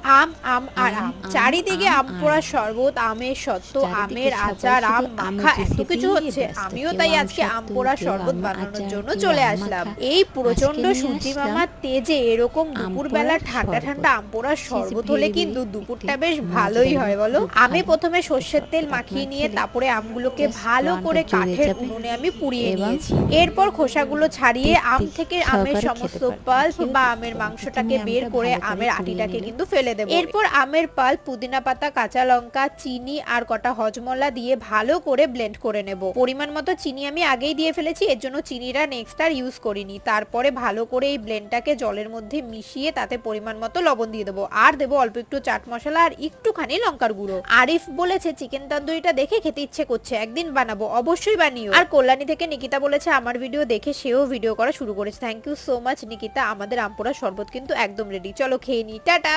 আম আম আর আম, চারিদিকে আম পোড়ার শরবত, আমের সত্ত্ব, আমের আচার, আম মাখা, এত কিছু হচ্ছে। আমিও তাই আজকে আম পোড়ার শরবত বানানোর জন্য চলে আসলাম। এই প্রচন্ড সূর্যি মামার তেজে এরকম দুপুরবেলা ঠান্ডা ঠান্ডা আম পোড়ার শরবত হলে কিন্তু দুপুরটা বেশ ভালোই হয় বলো। আমি প্রথমে সর্ষের তেল মাখিয়ে নিয়ে তারপরে আমগুলোকে ভালো করে কাঠের উনুনে আমি পুড়িয়ে নিয়েছি। এরপর খোসাগুলো ছাড়িয়ে আম থেকে আমের সমস্ত পাল্প বা আমের মাংসটাকে বের করে আমের আটিটাকে কিন্তু ফেলে দেব। এরপর আমের পাল্প, পুদিনা পাতা, কাঁচা লঙ্কা, চিনি আর কটা হজমলা দিয়ে ভালো করে ব্লেন্ড করে নেব। পরিমাণ মতো চিনি আমি আগেই দিয়ে ফেলেছি, এর জন্য চিনিটা নেক্সট আর ইউজ করিনি। তারপরে ভালো করে এই ব্লেন্ডটাকে জলের মধ্যে মিশিয়ে তাতে পরিমাণ মতো লবণ দিয়ে দেবো, আর দেবো অল্প একটু চাট মশলা আর একটুখানি লঙ্কার গুঁড়ো। আরিফ বলেছে চিকেন তন্দুরিটা দেখে খেতে ইচ্ছে করছে, একদিন বানাবো, অবশ্যই বানিও। আর কল্যাণী থেকে নিকিতা বলেছে আমার ভিডিও দেখে সেও ভিডিও করা শুরু করেছে। Thank you so much Nikita. আমাদের আম পোড়ার শরবত কিন্তু একদম রেডি, চলো খেয়ে নি, টাটা।